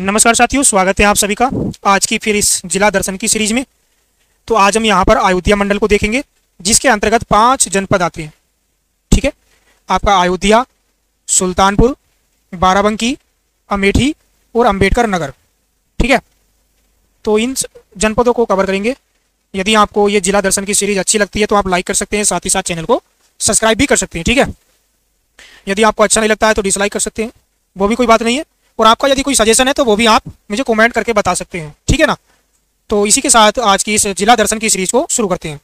नमस्कार साथियों, स्वागत है आप सभी का आज की फिर इस जिला दर्शन की सीरीज में। तो आज हम यहाँ पर अयोध्या मंडल को देखेंगे, जिसके अंतर्गत 5 जनपद आते हैं। ठीक है, आपका अयोध्या, सुल्तानपुर, बाराबंकी, अमेठी और अंबेडकर नगर। ठीक है, तो इन जनपदों को कवर करेंगे। यदि आपको ये जिला दर्शन की सीरीज अच्छी लगती है तो आप लाइक कर सकते हैं, साथ ही साथ चैनल को सब्सक्राइब भी कर सकते हैं। ठीक है, यदि आपको अच्छा नहीं लगता है तो डिसलाइक कर सकते हैं, वो भी कोई बात नहीं है। और आपका यदि कोई सजेशन है तो वो भी आप मुझे कमेंट करके बता सकते हैं। ठीक है ना। तो इसी के साथ आज की इस जिला दर्शन की सीरीज को शुरू करते हैं।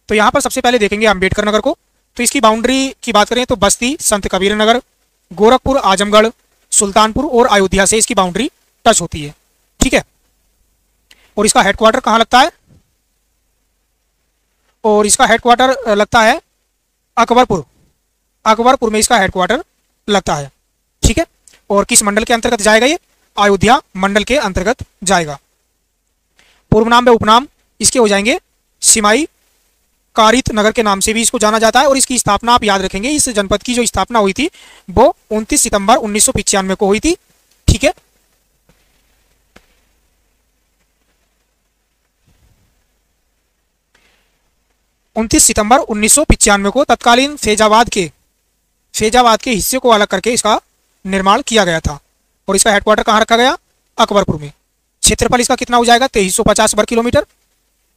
तो यहाँ पर सबसे पहले देखेंगे अंबेडकर नगर को। तो इसकी बाउंड्री की बात करें तो बस्ती, संत कबीर नगर, गोरखपुर, आजमगढ़, सुल्तानपुर और अयोध्या से इसकी बाउंड्री टच होती है। ठीक है, और इसका हेडक्वार्टर कहाँ लगता है? और इसका हेडक्वार्टर लगता है अकबरपुर। अकबरपुर में इसका हेडक्वार्टर लगता है। ठीक है, और किस मंडल के अंतर्गत जाएगा? ये अयोध्या मंडल के अंतर्गत जाएगा। पूर्व नाम व उपनाम इसके हो जाएंगे सिमाई कारित नगर के नाम से भी इसको जाना जाता है। और इसकी स्थापना आप याद रखेंगे, इस जनपद की जो स्थापना हुई थी वो 29 सितंबर 1995 को हुई थी। ठीक है, उनतीस सितंबर 1995 को तत्कालीन फैजाबाद के हिस्से को अलग करके इसका निर्माण किया गया था। और इसका हेडक्वार्टर कहाँ रखा गया? अकबरपुर में। क्षेत्रफल इसका कितना हो जाएगा? 2350 वर्ग किलोमीटर।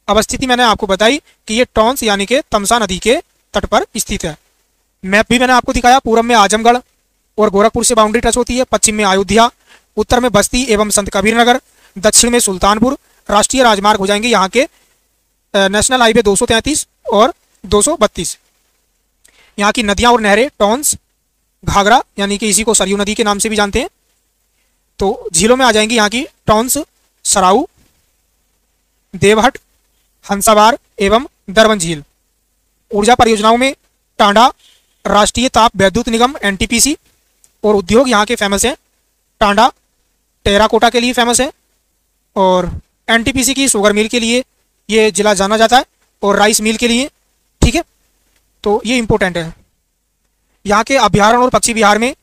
अवस्थिति मैंने आपको बताई कि ये टॉन्स यानी कि तमसा नदी के तट पर स्थित है। मैप भी मैंने आपको दिखाया। पूर्व में आजमगढ़ और गोरखपुर से बाउंड्री टच होती है, पश्चिम में अयोध्या, उत्तर में बस्ती एवं संत कबीर नगर, दक्षिण में सुल्तानपुर। राष्ट्रीय राजमार्ग हो जाएंगे यहाँ के नेशनल हाईवे 233 और 232। यहाँ की नदियाँ और नहरें टॉन्स, घाघरा यानी कि इसी को सरयू नदी के नाम से भी जानते हैं। तो झीलों में आ जाएंगी यहाँ की टॉन्स, सराऊ, देवहट, हंसाबार एवं दरबन झील। ऊर्जा परियोजनाओं में टांडा, राष्ट्रीय ताप विद्युत निगम एनटीपीसी। और उद्योग यहाँ के फेमस हैं। टांडा टेराकोटा के लिए फेमस है और एनटीपीसी की शुगर मिल के लिए ये जिला जाना जाता है और राइस मिल के लिए। ठीक है, तो ये इंपॉर्टेंट है। यहाँ के अभ्यारण्य और पक्षी विहार में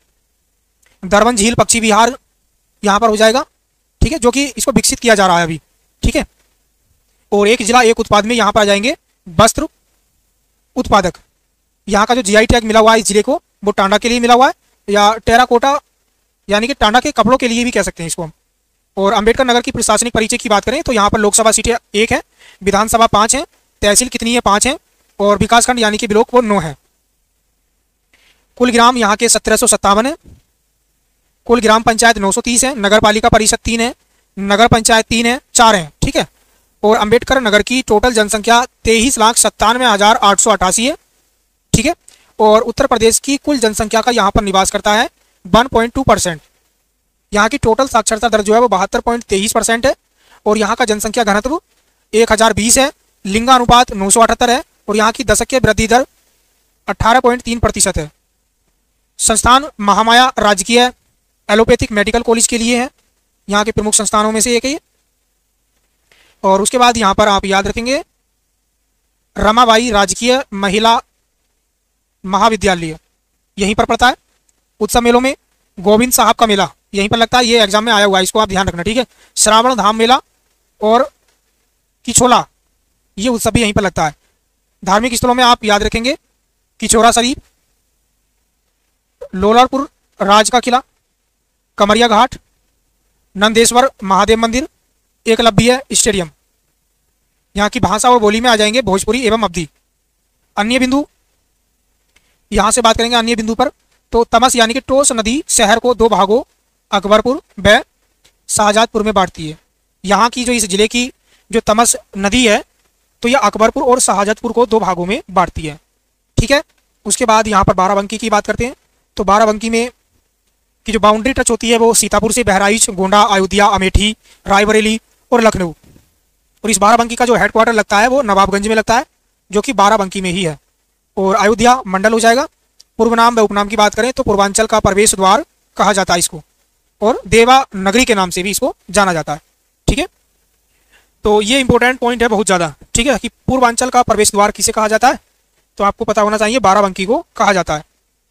दरबन झील पक्षी विहार यहाँ पर हो जाएगा। ठीक है, जो कि इसको विकसित किया जा रहा है अभी। ठीक है, और एक जिला एक उत्पाद में यहाँ पर आ जाएंगे वस्त्र उत्पादक। यहाँ का जो जीआई टैग मिला हुआ है इस जिले को वो टांडा के लिए मिला हुआ है, या टेराकोटा यानी कि टांडा के कपड़ों के लिए भी कह सकते हैं इसको हम। और अंबेडकर नगर की प्रशासनिक परिचय की बात करें तो यहाँ पर लोकसभा सीटें 1 है, विधानसभा 5 है, तहसील कितनी है? 5 है, और विकासखंड यानी कि ब्लॉक वो 9 है। कुल ग्राम यहाँ के 1757 है। कुल ग्राम पंचायत 930 है। नगर पालिका परिषद 3 है, नगर पंचायत 3 है, 4 है। ठीक है, और अंबेडकर नगर की टोटल जनसंख्या 23,97,888 है। ठीक है, और उत्तर प्रदेश की कुल जनसंख्या का यहाँ पर निवास करता है 1.2%। यहाँ की टोटल साक्षरता दर जो है वो 72.23% है। और यहाँ का जनसंख्या घनत्व 1020 है। लिंगानुपात 978 है। और यहाँ की दशकीय वृद्धि दर 18.3% है। संस्थान महामाया राजकीय एलोपैथिक मेडिकल कॉलेज के लिए है, यहाँ के प्रमुख संस्थानों में से एक है। और उसके बाद यहाँ पर आप याद रखेंगे रमाबाई राजकीय महिला महाविद्यालय यहीं पर पड़ता है। उत्सव मेलों में गोविंद साहब का मेला यहीं पर लगता है, ये एग्जाम में आया हुआ है, इसको आप ध्यान रखना। ठीक है, श्रावण धाम मेला और किछोला ये उत्सव भी यहीं पर लगता है। धार्मिक स्थलों में आप याद रखेंगे किचौरा शरीफ, लोलरपुर राज का किला, कमरिया घाट, नंदेश्वर महादेव मंदिर, एकलव्य स्टेडियम। यहाँ की भाषा और बोली में आ जाएंगे भोजपुरी एवं अवधी। अन्य बिंदु यहाँ से बात करेंगे अन्य बिंदु पर तो तमस यानी कि टोस नदी शहर को 2 भागों अकबरपुर व शाहजादपुर में बांटती है। यहाँ की जो इस जिले की जो तमस नदी है तो यह अकबरपुर और शाहजादपुर को 2 भागों में बांटती है। ठीक है, उसके बाद यहाँ पर बाराबंकी की बात करते हैं। तो बाराबंकी में की जो बाउंड्री टच होती है वो सीतापुर से बहराइच, गोंडा, अयोध्या, अमेठी, रायबरेली और लखनऊ। और इस बाराबंकी का जो हेडक्वार्टर लगता है वो नवाबगंज में लगता है, जो कि बाराबंकी में ही है। और अयोध्या मंडल हो जाएगा। पूर्व नाम व उपनाम की बात करें तो पूर्वांचल का प्रवेश द्वार कहा जाता है इसको, और देवा नगरी के नाम से भी इसको जाना जाता है। ठीक है, तो ये इंपॉर्टेंट पॉइंट है बहुत ज़्यादा। ठीक है, कि पूर्वांचल का प्रवेश द्वार किसे कहा जाता है तो आपको पता होना चाहिए, बाराबंकी को कहा जाता है।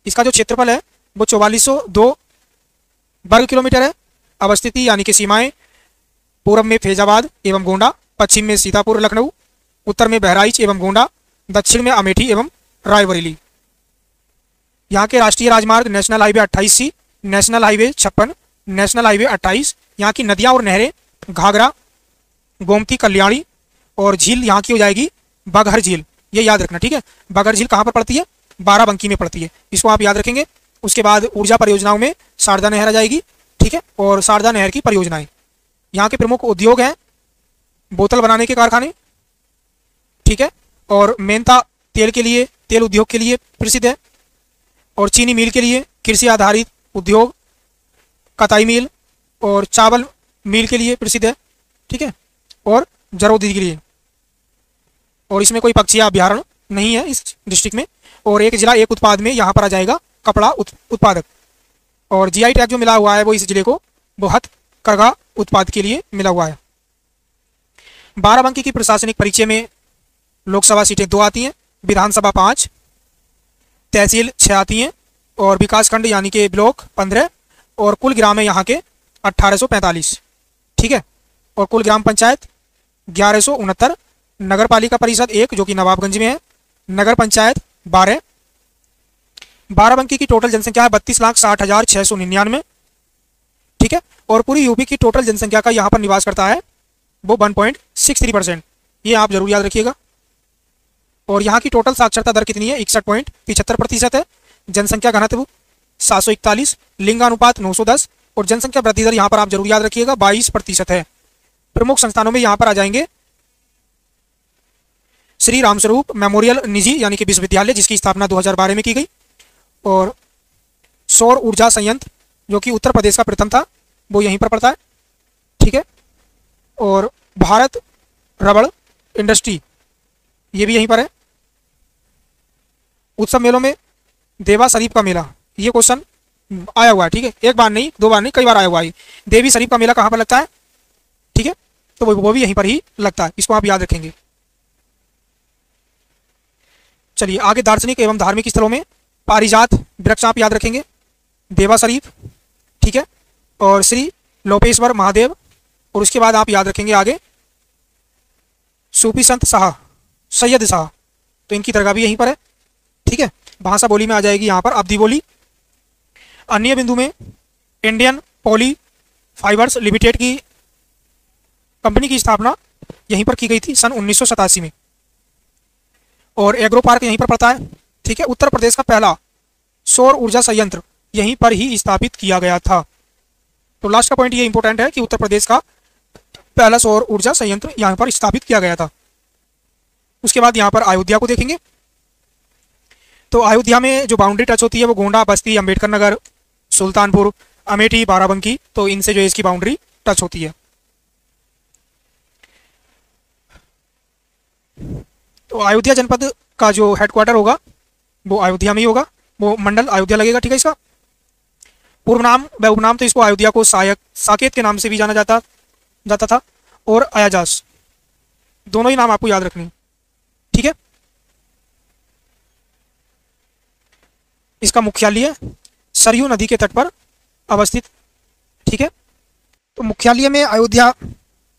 इसका जो क्षेत्रफल है वो 4402 वर्ग किलोमीटर है। अवस्थिति यानी कि सीमाएं, पूर्व में फैजाबाद एवं गोंडा, पश्चिम में सीतापुर लखनऊ, उत्तर में बहराइच एवं गोंडा, दक्षिण में अमेठी एवं रायबरेली। यहाँ के राष्ट्रीय राजमार्ग national highway 28C, national highway 56, national highway 28। यहाँ की नदियाँ और नहरें घाघरा, गोमती, कल्याणी, और झील यहाँ की हो जाएगी बघर झील, ये याद रखना, ठीक है। बघर झील कहाँ पर पड़ती है? बाराबंकी में पड़ती है, इसको आप याद रखेंगे। उसके बाद ऊर्जा परियोजनाओं में शारदा नहर आ जाएगी, ठीक है, और शारदा नहर की परियोजनाएं। यहाँ के प्रमुख उद्योग हैं बोतल बनाने के कारखाने, ठीक है, और मेनता तेल के लिए, तेल उद्योग के लिए प्रसिद्ध है, और चीनी मिल के लिए कृषि आधारित उद्योग, कताई मिल और चावल मिल के लिए प्रसिद्ध है, ठीक है, और जरौदी के लिए। और इसमें कोई पक्षी अभ्यारण्य नहीं है इस डिस्ट्रिक्ट में। और एक जिला एक उत्पाद में यहाँ पर आ जाएगा कपड़ा उत्पादक। और जीआई टैग जो मिला हुआ है वो इस जिले को बहुत करगा उत्पाद के लिए मिला हुआ है। बाराबंकी की प्रशासनिक परिचय में लोकसभा सीटें 2 आती हैं, विधानसभा 5, तहसील 6 आती हैं, और विकासखंड यानी कि ब्लॉक 15, और कुल ग्राम है यहाँ के 1845, ठीक है, और कुल ग्राम पंचायत 1169, नगर पालिका परिषद 1 जो कि नवाबगंज में है, नगर पंचायत 12। बाराबंकी की टोटल जनसंख्या है 32,60,699, ठीक है, और पूरी यूपी की टोटल जनसंख्या का यहाँ पर निवास करता है वो 1.63%, ये आप जरूर याद रखिएगा। और यहाँ की टोटल साक्षरता दर कितनी है? 61.75% है। जनसंख्या घनत्व 741, लिंगानुपात 910, और जनसंख्या वृद्धि दर यहाँ पर आप जरूर याद रखिएगा 22% है। प्रमुख संस्थानों में यहाँ पर आ जाएंगे श्री रामस्वरूप मेमोरियल निजी यानी कि विश्वविद्यालय, जिसकी स्थापना 2012 में की गई, और सौर ऊर्जा संयंत्र जो कि उत्तर प्रदेश का प्रथम था वो यहीं पर पड़ता है, ठीक है, और भारत रबड़ इंडस्ट्री ये भी यहीं पर है। उत्सव मेलों में देवा शरीफ का मेला, ये क्वेश्चन आया हुआ है, ठीक है, एक बार नहीं, 2 बार नहीं, कई बार आया हुआ है। देवी शरीफ का मेला कहाँ पर लगता है? ठीक है, तो वो भी यहीं पर ही लगता है, इसको आप याद रखेंगे। चलिए आगे, दार्शनिक एवं धार्मिक स्थलों में पारिजात वृक्ष आप याद रखेंगे, देवा शरीफ, ठीक है, और श्री लोपेश्वर महादेव, और उसके बाद आप याद रखेंगे आगे सूफी संत शाह, सैयद शाह, तो इनकी दरगाह भी यहीं पर है, ठीक है। भाषा बोली में आ जाएगी यहाँ पर अवधी बोली। अन्य बिंदु में इंडियन पॉली फाइबर्स लिमिटेड की कंपनी की स्थापना यहीं पर की गई थी सन 1987 में, और एग्रो पार्क यहीं पर पड़ता है, ठीक है। उत्तर प्रदेश का पहला सौर ऊर्जा संयंत्र यहीं पर ही स्थापित किया गया था। तो लास्ट का पॉइंट ये इंपॉर्टेंट है कि उत्तर प्रदेश का पहला सौर ऊर्जा संयंत्र यहाँ पर स्थापित किया गया था। उसके बाद यहाँ पर अयोध्या को देखेंगे, तो अयोध्या में जो बाउंड्री टच होती है वो गोंडा, बस्ती, अंबेडकर नगर, सुल्तानपुर, अमेठी, बाराबंकी, तो इनसे जो है इसकी बाउंड्री टच होती है। तो अयोध्या जनपद का जो हेडक्वार्टर होगा वो अयोध्या में ही होगा, वो मंडल अयोध्या लगेगा, ठीक है। इसका पूर्व नाम व उपनाम तो इसको अयोध्या को साकेत के नाम से भी जाना जाता था, और अयाजास, दोनों ही नाम आपको याद रखने, ठीक है। इसका मुख्यालय सरयू नदी के तट पर अवस्थित, ठीक है। तो मुख्यालय में अयोध्या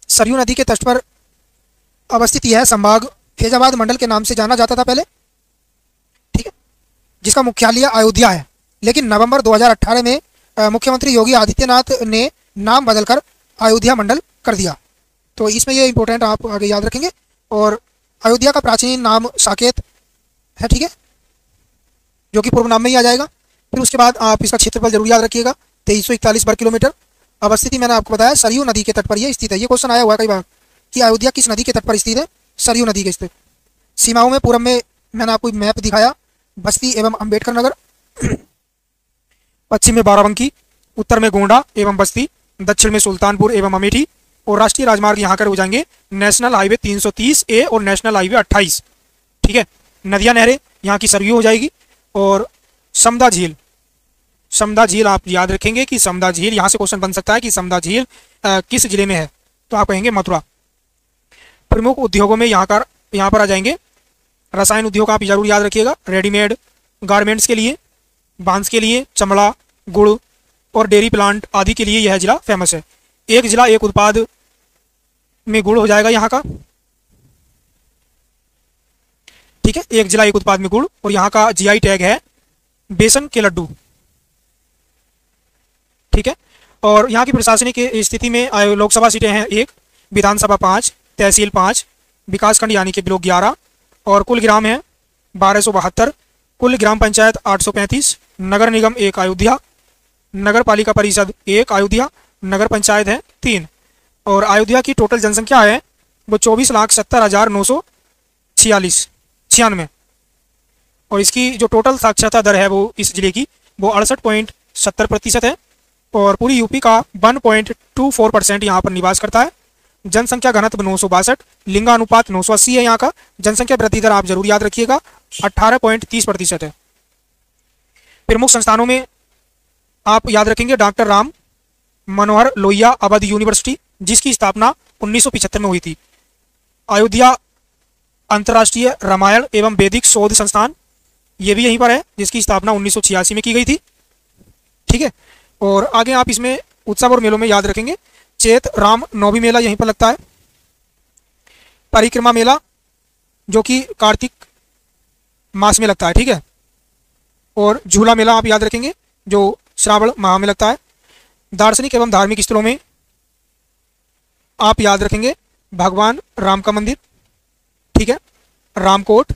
सरयू नदी के तट पर अवस्थित यह संभाग फैजाबाद मंडल के नाम से जाना जाता था पहले, ठीक है, जिसका मुख्यालय अयोध्या है। लेकिन नवंबर 2018 में मुख्यमंत्री योगी आदित्यनाथ ने नाम बदलकर अयोध्या मंडल कर दिया। तो इसमें ये इंपॉर्टेंट आप आगे याद रखेंगे। और अयोध्या का प्राचीन नाम साकेत है, ठीक है, जो कि पूर्व नाम में ही आ जाएगा। फिर उसके बाद आप इसका क्षेत्रफल जरूर याद रखिएगा, 2341 वर्ग किलोमीटर। अवस्थिति मैंने आपको बताया सरयू नदी के तट पर यह स्थित है। ये क्वेश्चन आया हुआ है कई बार कि अयोध्या किस नदी के तट पर स्थित है? सरयू नदी के स्थित। सीमाओं में पूर्व में मैंने आपको मैप दिखाया, बस्ती एवं अंबेडकर नगर, पश्चिम में बाराबंकी, उत्तर में गोंडा एवं बस्ती, दक्षिण में सुल्तानपुर एवं अमेठी, और राष्ट्रीय राजमार्ग यहाँ कर हो जाएंगे नेशनल हाईवे 330A और नेशनल हाईवे 28, ठीक है। नदियाँ नहरें यहाँ की सरयू हो जाएगी, और समदा झील, समदा झील आप याद रखेंगे कि समदा झील, यहाँ से क्वेश्चन बन सकता है कि समदा झील किस जिले में है, तो आप कहेंगे मथुरा। प्रमुख उद्योगों में यहाँ पर आ जाएंगे रसायन उद्योग, आप जरूर याद रखिएगा, रेडीमेड गारमेंट्स के लिए, बांस के लिए, चमड़ा, गुड़, और डेयरी प्लांट आदि के लिए यह जिला फेमस है। एक जिला एक उत्पाद में गुड़ हो जाएगा यहाँ का, ठीक है, एक जिला एक उत्पाद में गुड़। और यहाँ का जीआई टैग है बेसन के लड्डू, ठीक है। और यहाँ की प्रशासनिक स्थिति में लोकसभा सीटें हैं 1, विधानसभा 5, तहसील 5, विकासखंड यानी कि ब्लॉक 11, और कुल ग्राम है 1272, कुल ग्राम पंचायत 835, नगर निगम 1 अयोध्या, नगर पालिका परिषद 1 अयोध्या, नगर पंचायत है 3। और अयोध्या की टोटल जनसंख्या है वो 24,70,946 और इसकी जो टोटल साक्षरता दर है वो इस जिले की वो 68.70% है। और पूरी यूपी का 1.24% यहाँ पर निवास करता है। जनसंख्या घनत्व 962, लिंगानुपात 980 है यहाँ का। जनसंख्या वृद्धि दर आप जरूर याद रखिएगा 18.30% है। प्रमुख संस्थानों में आप याद रखेंगे डॉक्टर राम मनोहर लोहिया अवध यूनिवर्सिटी, जिसकी स्थापना 1975 में हुई थी। अयोध्या अंतर्राष्ट्रीय रामायण एवं वैदिक शोध संस्थान, ये भी यहीं पर है, जिसकी स्थापना 1986 में की गई थी, ठीक है। और आगे आप इसमें उत्सव और मेलों में याद रखेंगे चैत राम नवमी मेला यहीं पर लगता है, परिक्रमा मेला जो कि कार्तिक मास में लगता है, ठीक है। और झूला मेला आप याद रखेंगे जो श्रावण माह में लगता है। दार्शनिक एवं धार्मिक स्थलों में आप याद रखेंगे भगवान राम का मंदिर, ठीक है, रामकोट,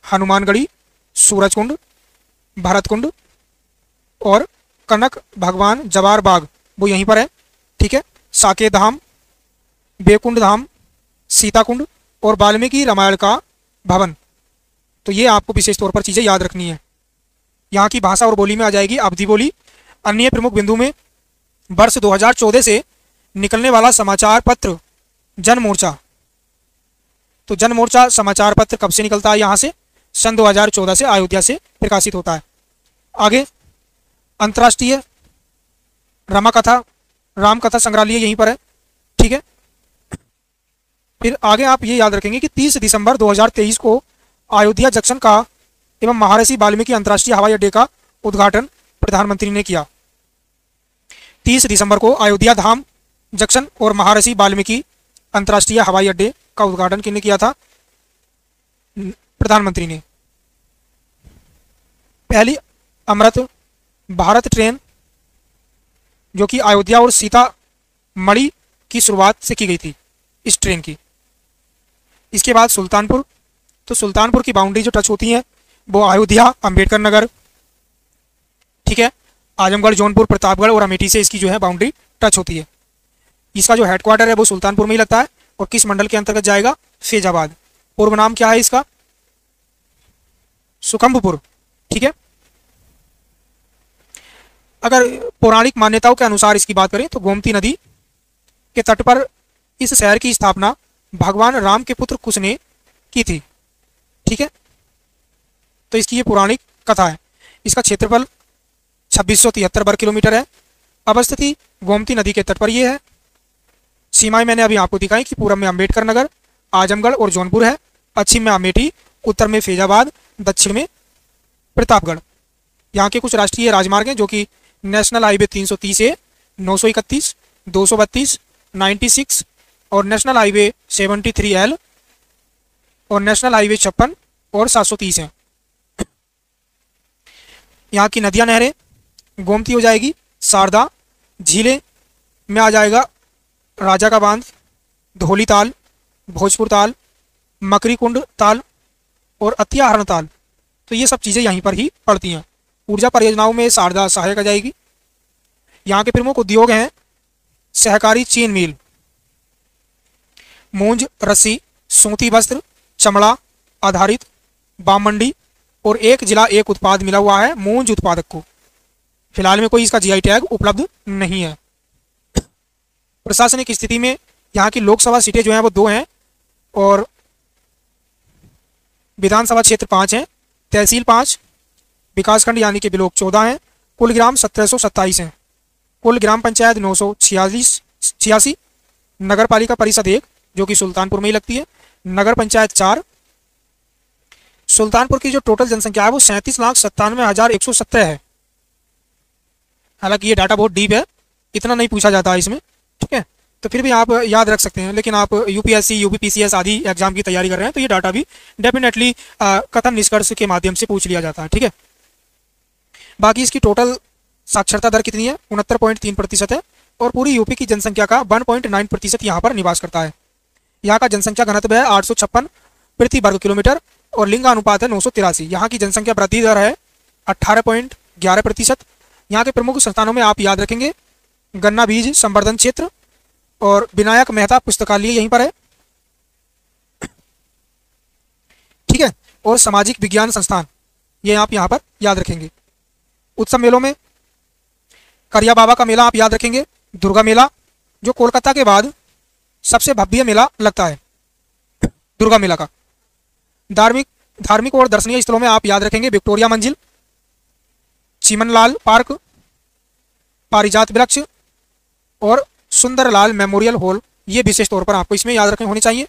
हनुमानगढ़ी, सूरजकुंड, भरतकुंड और कनक भगवान जवार बाग वो यहीं पर है, ठीक है। साकेत धाम, बेकुंड धाम, सीताकुंड और वाल्मीकि रामायण का भवन, तो ये आपको विशेष तौर पर चीज़ें याद रखनी है। यहाँ की भाषा और बोली में आ जाएगी अवधी बोली। अन्य प्रमुख बिंदु में वर्ष 2014 से निकलने वाला समाचार पत्र जनमोर्चा, तो जनमोर्चा समाचार पत्र कब से निकलता है यहाँ से, सन 2014 से अयोध्या से प्रकाशित होता है। आगे अंतर्राष्ट्रीय रामकथा संग्रहालय यहीं पर है, ठीक है। फिर आगे आप ये याद रखेंगे कि 30 दिसंबर 2023 को अयोध्या जंक्शन का एवं महर्षि वाल्मीकि अंतर्राष्ट्रीय हवाई अड्डे का उद्घाटन प्रधानमंत्री ने किया। 30 दिसंबर को अयोध्या धाम जंक्शन और महर्षि वाल्मीकि अंतर्राष्ट्रीय हवाई अड्डे का उद्घाटन किसने किया था, प्रधानमंत्री ने। पहली अमृत भारत ट्रेन जो कि अयोध्या और सीतामढ़ी की शुरुआत से की गई थी इस ट्रेन की। इसके बाद सुल्तानपुर, तो सुल्तानपुर की बाउंड्री जो टच होती है वो अयोध्या, अंबेडकर नगर, ठीक है, आजमगढ़, जौनपुर, प्रतापगढ़ और अमेठी से इसकी जो है बाउंड्री टच होती है। इसका जो हेडक्वार्टर है वो सुल्तानपुर में ही लगता है और किस मंडल के अंतर्गत जाएगा, फैजाबाद। पूर्व नाम क्या है इसका, सुखम्बपुर, ठीक है। अगर पौराणिक मान्यताओं के अनुसार इसकी बात करें तो गोमती नदी के तट पर इस शहर की स्थापना भगवान राम के पुत्र कुश ने की थी, ठीक है। तो इसकी ये पौराणिक कथा है। इसका क्षेत्रफल 2673 वर्ग किलोमीटर है। अवस्थिति गोमती नदी के तट पर ये है। सीमाएं मैंने अभी आपको दिखाई कि पूर्व में अंबेडकर नगर, आजमगढ़ और जौनपुर है, पश्चिम में अमेठी, उत्तर में फैजाबाद, दक्षिण में प्रतापगढ़। यहाँ के कुछ राष्ट्रीय राजमार्ग हैं जो कि नेशनल हाईवे 330A, 931, 232, 96 और नेशनल हाईवे 73L और नेशनल हाईवे 56 और 730 हैं। यहाँ की नदियाँ नहरें गोमती हो जाएगी, शारदा, झीलें में आ जाएगा राजा का बांध, धौली ताल, भोजपुर ताल, मकरी कुंड ताल और अत्याहरण ताल, तो ये सब चीज़ें यहीं पर ही पड़ती हैं। ऊर्जा परियोजनाओं में शारदा सहायक आ जाएगी। यहाँ के प्रमुख उद्योग हैं सहकारी चीन मिल, मूंज रस्सी, सूती वस्त्र, चमड़ा आधारित बाम मंडी और एक जिला एक उत्पाद मिला हुआ है मूंज उत्पादक को। फिलहाल में कोई इसका जीआई टैग उपलब्ध नहीं है। प्रशासनिक स्थिति में यहाँ की लोकसभा सीटें जो हैं वो 2 हैं और विधानसभा क्षेत्र 5 हैं, तहसील 5, विकासखंड यानी कि ब्लॉक 14 हैं, कुल ग्राम 1727 हैं, कुल ग्राम पंचायत 986, नगर पालिका परिषद 1 जो कि सुल्तानपुर में ही लगती है, नगर पंचायत 4। सुल्तानपुर की जो टोटल जनसंख्या है वो 37,97,117 है। हालांकि ये डाटा बहुत डीप है, इतना नहीं पूछा जाता है इसमें, ठीक है। तो फिर भी आप याद रख सकते हैं। लेकिन आप यूपीएससी, यूपीपीसीएस आदि एग्जाम की तैयारी कर रहे हैं तो ये डाटा भी डेफिनेटली कथन निष्कर्ष के माध्यम से पूछ लिया जाता है, ठीक है। बाकी इसकी टोटल साक्षरता दर कितनी है? 69.3% है। और पूरी यूपी की जनसंख्या का 1.9% यहाँ पर निवास करता है। यहाँ का जनसंख्या घनत्व है 856 प्रति वर्ग किलोमीटर और लिंगानुपात है 983। यहाँ की जनसंख्या वृद्धि दर है 18.11%। यहाँ के प्रमुख संस्थानों में आप याद रखेंगे गन्ना बीज संवर्धन क्षेत्र और विनायक मेहता पुस्तकालय यहीं पर है, ठीक है। और सामाजिक विज्ञान संस्थान ये आप यहाँ पर याद रखेंगे। उत्सव मेलों में करिया बाबा का मेला आप याद रखेंगे, दुर्गा मेला जो कोलकाता के बाद सबसे भव्य मेला लगता है दुर्गा मेला का। धार्मिक और दर्शनीय स्थलों में आप याद रखेंगे विक्टोरिया मंजिल, चिमनलाल पार्क, पारिजात वृक्ष और सुंदरलाल मेमोरियल हॉल। ये विशेष तौर पर आपको इसमें याद रखने होने चाहिए।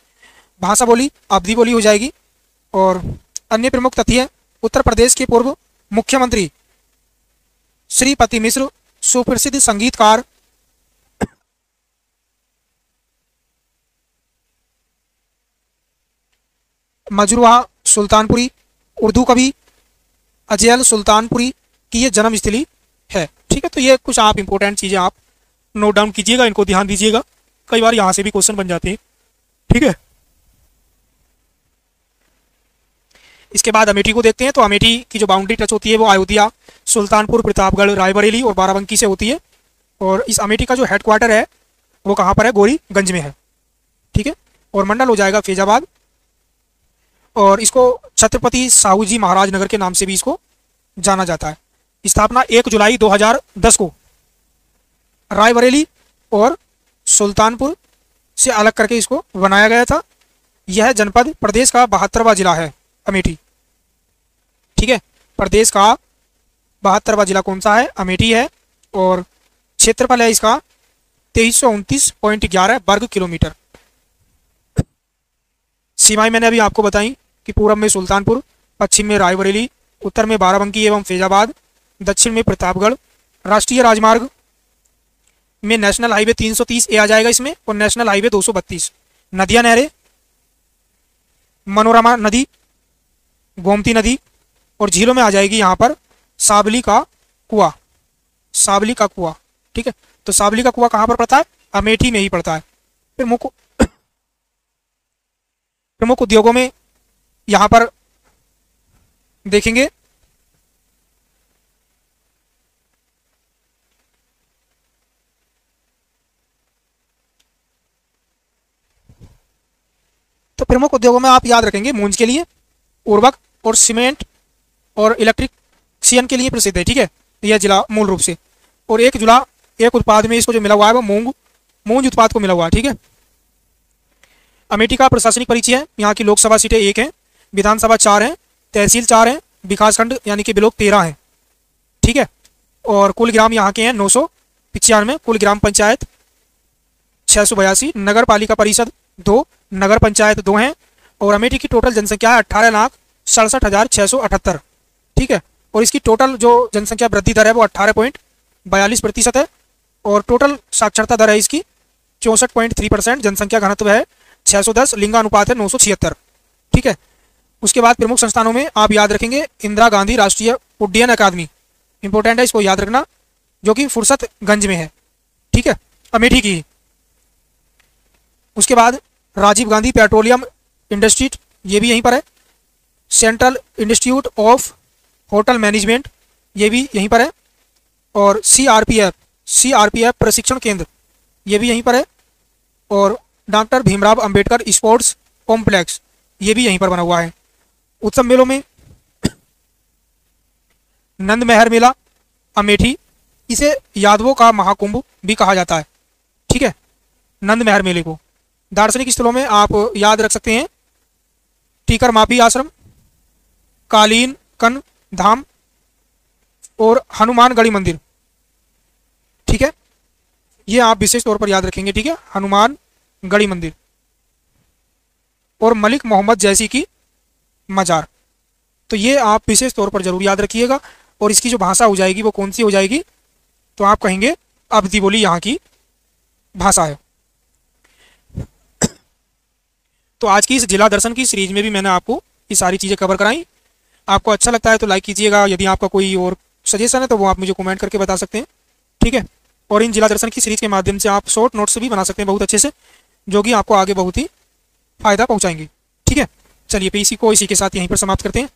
भाषा बोली अवधी बोली हो जाएगी। और अन्य प्रमुख तथ्य, उत्तर प्रदेश के पूर्व मुख्यमंत्री श्रीपति मिश्र सुप्रसिद्ध संगीतकार मजरूहा सुल्तानपुरी, उर्दू कवि अजयल सुल्तानपुरी की ये जन्मस्थली है, ठीक है। तो ये कुछ आप इंपॉर्टेंट चीज़ें आप नोट डाउन कीजिएगा, इनको ध्यान दीजिएगा, कई बार यहाँ से भी क्वेश्चन बन जाते हैं, ठीक है। इसके बाद अमेठी को देखते हैं। तो अमेठी की जो बाउंड्री टच होती है वो अयोध्या, सुल्तानपुर, प्रतापगढ़, रायबरेली और बाराबंकी से होती है। और इस अमेठी का जो हेडक्वार्टर है वो कहाँ पर है? गोरीगंज में है, ठीक है। और मंडल हो जाएगा फैजाबाद। और इसको छत्रपति साहू जी महाराज नगर के नाम से भी इसको जाना जाता है। स्थापना 1 जुलाई 2010 को रायबरेली और सुल्तानपुर से अलग करके इसको बनाया गया था। यह जनपद प्रदेश का 72वां जिला है अमेठी, ठीक है। प्रदेश का 72वां जिला कौन सा है? अमेठी है। और क्षेत्रफल है इसका 2329.11 वर्ग किलोमीटर। सीमाएं मैंने अभी आपको बताई कि पूरब में सुल्तानपुर, पश्चिम में रायबरेली, उत्तर में बाराबंकी एवं फैजाबाद, दक्षिण में प्रतापगढ़। राष्ट्रीय राजमार्ग में नेशनल हाईवे 330A आ जाएगा इसमें और नेशनल हाईवे 232। नदियां नहरें मनोरमा नदी, गोमती नदी और झीलों में आ जाएगी यहाँ पर साबली का कुआं, साबली का कुआं, ठीक है। तो साबली का कुआं कहाँ पर पड़ता है? अमेठी में ही पड़ता है। प्रमुख उद्योगों में यहाँ पर देखेंगे तो प्रमुख उद्योगों में आप याद रखेंगे मूंज के लिए, उर्वरक और सीमेंट और इलेक्ट्रिशियन के लिए प्रसिद्ध है, ठीक है। यह जिला मूल रूप से। और एक उत्पाद में इसको जो मिला हुआ है वो मूंज उत्पाद को मिला हुआ है, ठीक है। अमेठी का प्रशासनिक परिचय है। यहाँ की लोकसभा सीटें 1 हैं, विधानसभा 4 हैं, तहसील 4 हैं, विकासखंड यानी कि ब्लॉक 13 हैं, ठीक है। और कुल ग्राम यहाँ के हैं 995, कुल ग्राम पंचायत 682, नगर पालिका परिषद 2, नगर पंचायत 2 हैं। और अमेठी की टोटल जनसंख्या है 18,67,678, ठीक है। और इसकी टोटल जो जनसंख्या वृद्धि दर है वो 18.42% है। और टोटल साक्षरता दर है इसकी 64.3%। जनसंख्या घनत्व है 610, लिंगानुपात है 976, ठीक है। उसके बाद प्रमुख संस्थानों में आप याद रखेंगे इंदिरा गांधी राष्ट्रीय उड्डयन अकादमी, इंपॉर्टेंट है, इसको याद रखना, जो कि फुर्सतगंज में है, ठीक है, अमेठी की। उसके बाद राजीव गांधी पेट्रोलियम इंडस्ट्रीज, ये भी यहीं पर है। Central institute of hotel management, ये भी यहीं पर है। और सीआरपीएफ प्रशिक्षण केंद्र, ये भी यहीं पर है। और doctor Bhimrao Ambedkar sports complex, ये भी यहीं पर बना हुआ है। उत्सव मेलों में नंद मेहर मेला अमेठी, इसे यादवों का महाकुंभ भी कहा जाता है, ठीक है, नंद मेहर मेले को। दार्शनिक स्थलों में आप याद रख सकते हैं टीकर माफी आश्रम, कालीन कन धाम और हनुमानगढ़ी मंदिर, ठीक है। ये आप विशेष तौर पर याद रखेंगे, ठीक है, हनुमानगढ़ी मंदिर और मलिक मोहम्मद जैसी की मजार। तो ये आप विशेष तौर पर जरूर याद रखिएगा। और इसकी जो भाषा हो जाएगी वो कौन सी हो जाएगी? तो आप कहेंगे अवधी बोली यहाँ की भाषा है। तो आज की इस जिला दर्शन की सीरीज में भी मैंने आपको ये सारी चीज़ें कवर कराई। आपको अच्छा लगता है तो लाइक कीजिएगा। यदि आपका कोई और सजेशन है तो वो आप मुझे कमेंट करके बता सकते हैं, ठीक है। और इन जिला दर्शन की सीरीज के माध्यम से आप शॉर्ट नोट्स भी बना सकते हैं बहुत अच्छे से, जो कि आपको आगे बहुत ही फायदा पहुंचाएंगे, ठीक है। चलिए इसी को इसी के साथ यहीं पर समाप्त करते हैं।